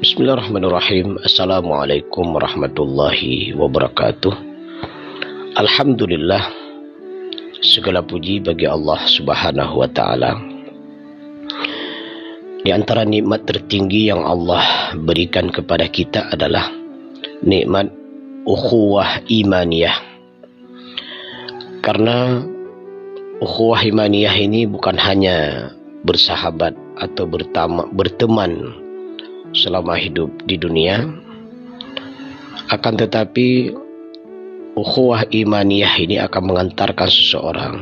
Bismillahirrahmanirrahim. Assalamualaikum warahmatullahi wabarakatuh. Alhamdulillah, segala puji bagi Allah Subhanahu wa taala. Di antara nikmat tertinggi yang Allah berikan kepada kita adalah nikmat ukhuwah imaniyah. Karena ukhuwah imaniyah ini bukan hanya bersahabat atau berteman selama hidup di dunia, akan tetapi ukhuwah imaniyah ini akan mengantarkan seseorang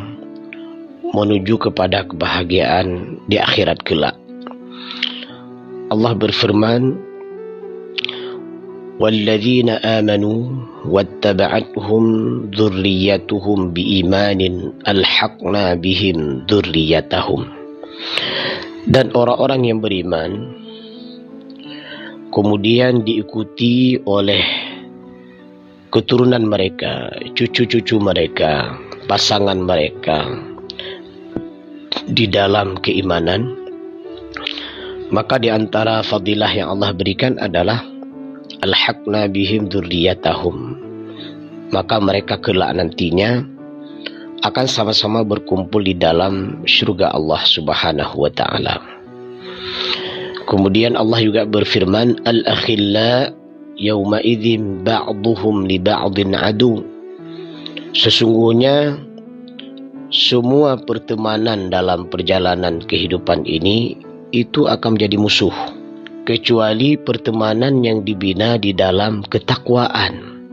menuju kepada kebahagiaan di akhirat kelak. Allah berfirman, "Walladzina amanu wattaba'athum dzurriyyatuhum biimanin alhaqna bihim dzurriyyatahum." Dan orang-orang yang beriman kemudian diikuti oleh keturunan mereka, cucu-cucu mereka, pasangan mereka di dalam keimanan, maka di antara fadilah yang Allah berikan adalah alhaqna bihim dzurriyyatahum. Maka mereka kelak nantinya akan sama-sama berkumpul di dalam surga Allah Subhanahu wa taala. Kemudian Allah juga berfirman, al-akhilla yawma idzin ba'duhum li ba'din adu. Sesungguhnya semua pertemanan dalam perjalanan kehidupan ini itu akan menjadi musuh, kecuali pertemanan yang dibina di dalam ketakwaan.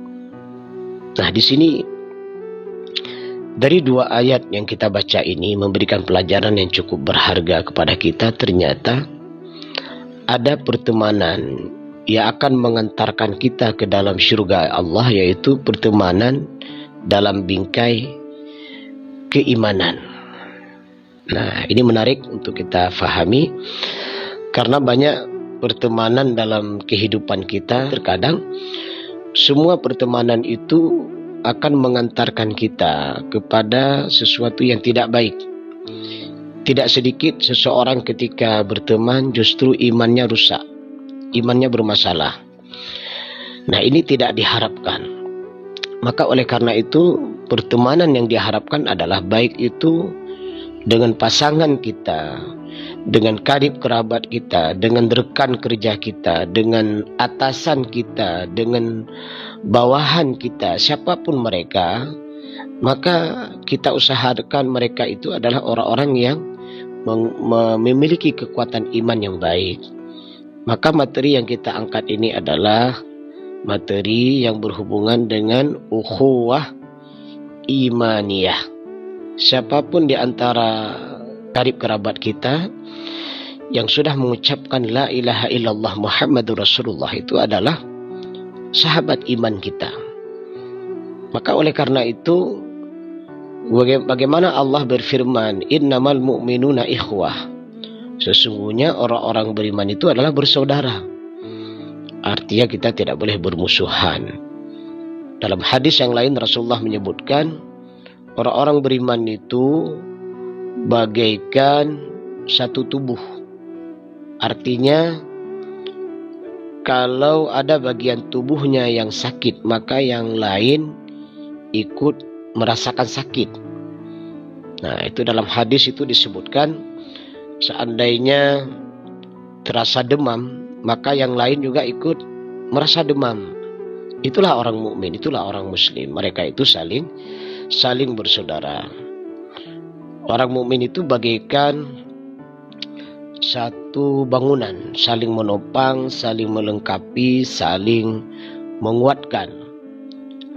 Nah, di sini dari dua ayat yang kita baca ini memberikan pelajaran yang cukup berharga kepada kita. Ternyata ada pertemanan yang akan mengantarkan kita ke dalam syurga Allah, yaitu pertemanan dalam bingkai keimanan. Nah, ini menarik untuk kita fahami, karena banyak pertemanan dalam kehidupan kita. Terkadang semua pertemanan itu akan mengantarkan kita kepada sesuatu yang tidak baik. Tidak sedikit seseorang ketika berteman justru imannya rusak, imannya bermasalah. Nah, ini tidak diharapkan. Maka oleh karena itu, pertemanan yang diharapkan adalah baik itu dengan pasangan kita, dengan karib kerabat kita, dengan rekan kerja kita, dengan atasan kita, dengan bawahan kita, siapapun mereka, maka kita usahakan mereka itu adalah orang-orang yang memiliki kekuatan iman yang baik. Maka materi yang kita angkat ini adalah materi yang berhubungan dengan ukhuwah imaniyah. Siapapun di antara karib kerabat kita yang sudah mengucapkan la ilaha illallah Muhammadur Rasulullah itu adalah sahabat iman kita. Maka oleh karena itu, bagaimana Allah berfirman, innamal mu'minuna ikhwah. Sesungguhnya orang-orang beriman itu adalah bersaudara. Artinya kita tidak boleh bermusuhan. Dalam hadis yang lain Rasulullah menyebutkan, orang-orang beriman itu bagaikan satu tubuh. Artinya kalau ada bagian tubuhnya yang sakit, maka yang lain ikut merasakan sakit. Nah, itu dalam hadis itu disebutkan, seandainya terasa demam, maka yang lain juga ikut merasa demam. Itulah orang mukmin, itulah orang muslim. Mereka itu saling bersaudara. Orang mukmin itu bagaikan satu bangunan, saling menopang, saling melengkapi, saling menguatkan.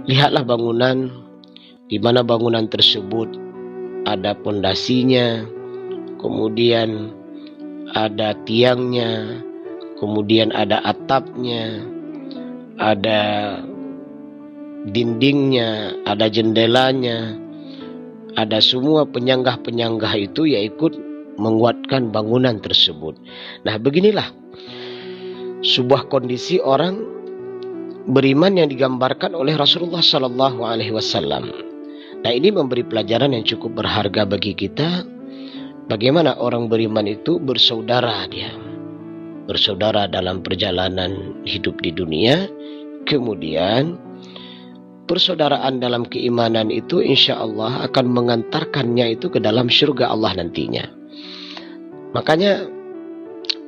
Lihatlah bangunan, di mana bangunan tersebut ada pondasinya, kemudian ada tiangnya, kemudian ada atapnya, ada dindingnya, ada jendelanya, ada semua penyanggah-penyanggah itu yang ikut menguatkan bangunan tersebut. Nah, beginilah sebuah kondisi orang beriman yang digambarkan oleh Rasulullah Sallallahu Alaihi Wasallam. Nah, ini memberi pelajaran yang cukup berharga bagi kita. Bagaimana orang beriman itu bersaudara dia. bersaudara dalam perjalanan hidup di dunia. Kemudian persaudaraan dalam keimanan itu insya Allah akan mengantarkannya itu ke dalam surga Allah nantinya. Makanya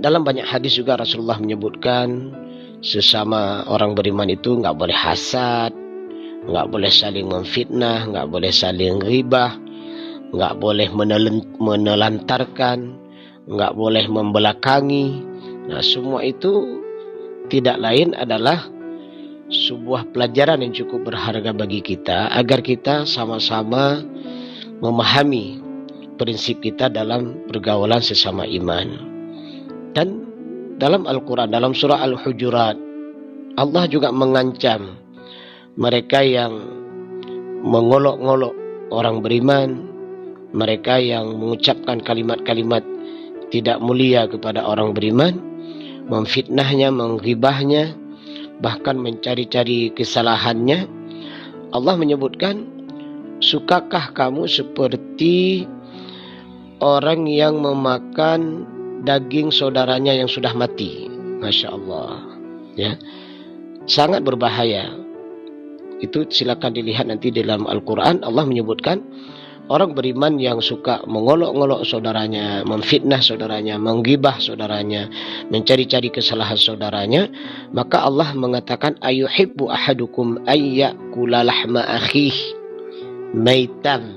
dalam banyak hadis juga Rasulullah menyebutkan sesama orang beriman itu nggak boleh hasad, nggak boleh saling memfitnah, nggak boleh saling ghibah, nggak boleh menelantarkan, nggak boleh membelakangi. Nah, semua itu tidak lain adalah sebuah pelajaran yang cukup berharga bagi kita agar kita sama-sama memahami prinsip kita dalam pergaulan sesama iman. Dan dalam Al-Quran, dalam surah Al-Hujurat, Allah juga mengancam mereka yang mengolok-ngolok orang beriman, mereka yang mengucapkan kalimat-kalimat tidak mulia kepada orang beriman, memfitnahnya, menghibahnya, bahkan mencari-cari kesalahannya. Allah menyebutkan, sukakah kamu seperti orang yang memakan daging saudaranya yang sudah mati? Masya Allah, ya, sangat berbahaya. Itu silakan dilihat nanti di dalam Al-Quran. Allah menyebutkan orang beriman yang suka mengolok-ngolok saudaranya, memfitnah saudaranya, menggibah saudaranya, mencari-cari kesalahan saudaranya, maka Allah mengatakan, ayuhibbu ahadukum ayyakula lahma akhih maitan.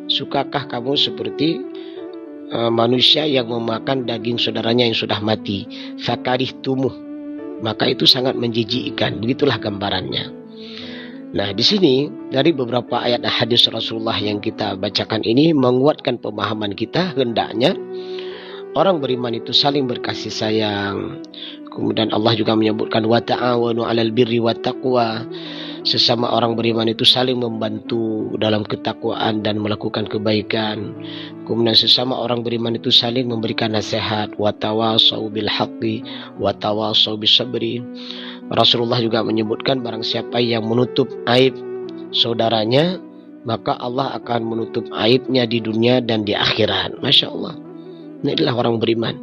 Sukakah kamu seperti manusia yang memakan daging saudaranya yang sudah mati? Fakarihtumuh, maka itu sangat menjijikkan. Begitulah gambarannya. Nah, di sini dari beberapa ayat hadis Rasulullah yang kita bacakan ini menguatkan pemahaman kita, hendaknya orang beriman itu saling berkasih sayang. Kemudian Allah juga menyebutkan wa ta'awanu 'alal birri wat taqwa. Sesama orang beriman itu saling membantu dalam ketakwaan dan melakukan kebaikan. Kemudian sesama orang beriman itu saling memberikan nasihat, wa tawasau bil haqqi wa tawasau bis sabri. Rasulullah juga menyebutkan barang siapa yang menutup aib saudaranya, maka Allah akan menutup aibnya di dunia dan di akhirat. Masya Allah. Inilah orang beriman.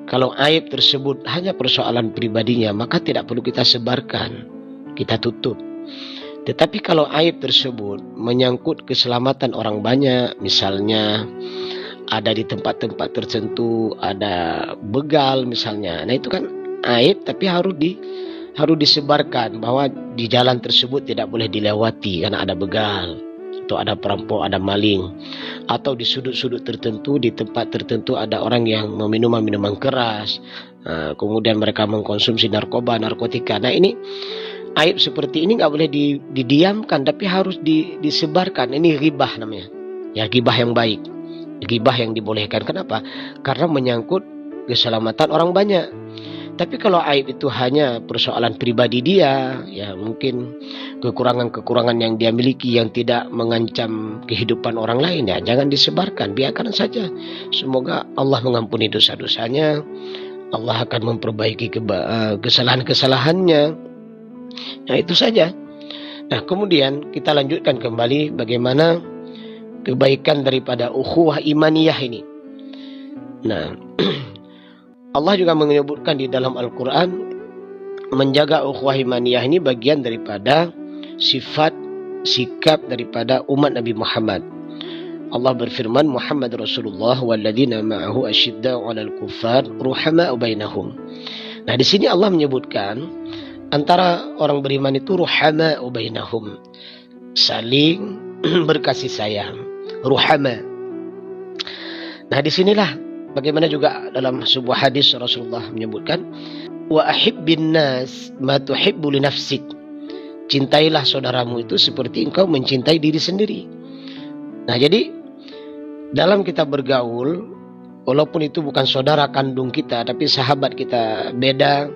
Kalau aib tersebut hanya persoalan pribadinya, maka tidak perlu kita sebarkan, kita tutup. Tetapi kalau aib tersebut menyangkut keselamatan orang banyak, misalnya ada di tempat-tempat tertentu, ada begal misalnya, nah itu kan aib, tapi harus disebarkan bahwa di jalan tersebut tidak boleh dilewati karena ada begal, atau ada perampok, ada maling, atau di sudut-sudut tertentu, di tempat tertentu ada orang yang meminum minuman keras, kemudian mereka mengkonsumsi narkotika. Nah, ini aib seperti ini nggak boleh didiamkan, tapi harus disebarkan. Ini ghibah namanya, ya, ghibah yang baik, ghibah yang dibolehkan. Kenapa? Karena menyangkut keselamatan orang banyak. Tapi kalau aib itu hanya persoalan pribadi dia, ya mungkin kekurangan-kekurangan yang dia miliki yang tidak mengancam kehidupan orang lain, ya jangan disebarkan, biarkan saja. Semoga Allah mengampuni dosa-dosanya, Allah akan memperbaiki kesalahan-kesalahannya. Nah, itu saja. Nah, kemudian kita lanjutkan kembali bagaimana kebaikan daripada ukhuwah imaniyah ini. Nah, Allah juga menyebutkan di dalam Al-Quran, menjaga ukhuwah imaniyah ini bagian daripada sifat sikap daripada umat Nabi Muhammad. Allah berfirman, Muhammad Rasulullah walladzina ma'ahu asyidda'u 'alal kuffar ruhama'u bainahum. Nah, di sini Allah menyebutkan antara orang beriman itu ruhama'u bainahum, saling berkasih sayang, ruhama. Nah, disinilah bagaimana juga dalam sebuah hadis Rasulullah menyebutkan, wa ahibbin nas ma tuhibbu li nafsik. Cintailah saudaramu itu seperti engkau mencintai diri sendiri. Nah, jadi dalam kita bergaul, walaupun itu bukan saudara kandung kita, tapi sahabat kita beda,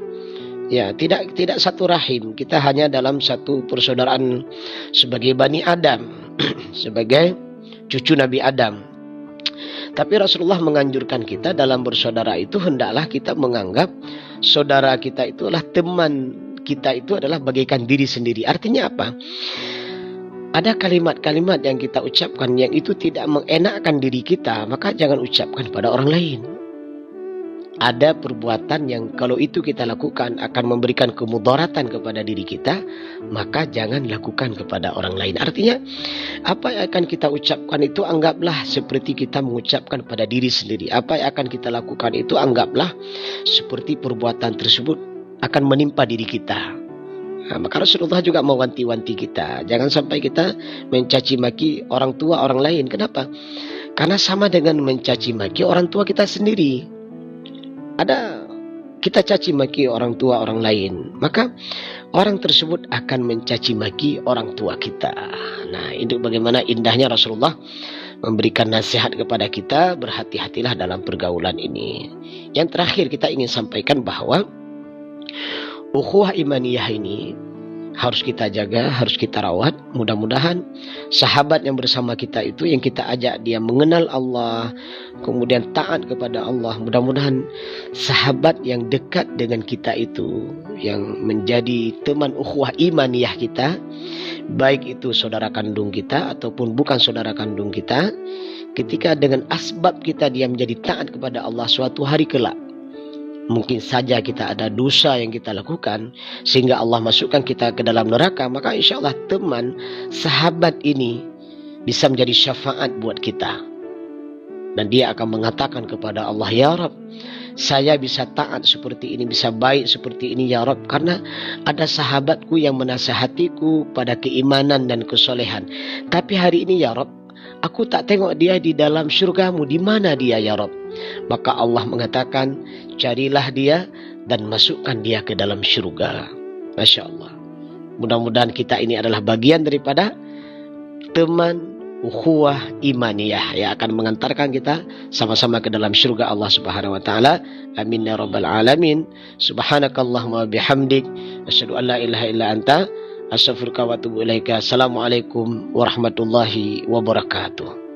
ya tidak satu rahim. Kita hanya dalam satu persaudaraan sebagai Bani Adam, sebagai cucu Nabi Adam. Tapi Rasulullah menganjurkan kita dalam bersaudara itu hendaklah kita menganggap saudara kita itu adalah teman kita, itu adalah bagaikan diri sendiri. Artinya apa? Ada kalimat-kalimat yang kita ucapkan yang itu tidak mengenakkan diri kita, maka jangan ucapkan pada orang lain. ada perbuatan yang kalau itu kita lakukan akan memberikan kemudaratan kepada diri kita, maka jangan lakukan kepada orang lain. Artinya, apa yang akan kita ucapkan itu anggaplah seperti kita mengucapkan pada diri sendiri. Apa yang akan kita lakukan itu anggaplah seperti perbuatan tersebut akan menimpa diri kita. Nah, maka Rasulullah juga mewanti-wanti kita, jangan sampai kita mencaci maki orang tua orang lain. Kenapa? Karena sama dengan mencaci maki orang tua kita sendiri. Ada kita caci maki orang tua orang lain, maka orang tersebut akan mencaci maki orang tua kita. Nah, itu bagaimana indahnya Rasulullah memberikan nasihat kepada kita, berhati-hatilah dalam pergaulan ini. Yang terakhir kita ingin sampaikan bahwa ukhuwah imaniyah ini harus kita jaga, harus kita rawat. Mudah-mudahan sahabat yang bersama kita itu, yang kita ajak dia mengenal Allah, kemudian taat kepada Allah. Mudah-mudahan sahabat yang dekat dengan kita itu, yang menjadi teman ukhuwah imaniyah kita, baik itu saudara kandung kita ataupun bukan saudara kandung kita, ketika dengan asbab kita dia menjadi taat kepada Allah, suatu hari kelak mungkin saja kita ada dosa yang kita lakukan sehingga Allah masukkan kita ke dalam neraka, maka insya Allah teman, sahabat ini bisa menjadi syafaat buat kita. Dan dia akan mengatakan kepada Allah, ya Rabb, saya bisa taat seperti ini, bisa baik seperti ini ya Rabb, karena ada sahabatku yang menasihatiku pada keimanan dan kesolehan. Tapi hari ini ya Rabb, aku tak tengok dia di dalam syurgamu. Di mana dia ya Rabb? Maka Allah mengatakan, carilah dia dan masukkan dia ke dalam syurga. Masya Allah. Mudah-mudahan kita ini adalah bagian daripada teman ukhuwah imaniyah yang akan mengantarkan kita sama-sama ke dalam syurga Allah Subhanahu wa taala. Amin ya rabbal alamin. Subhanakallahumma bihamdik, asyhadu an la ilaha illa anta, astaghfiruka wa atubu ilaika. Assalamualaikum warahmatullahi wabarakatuh.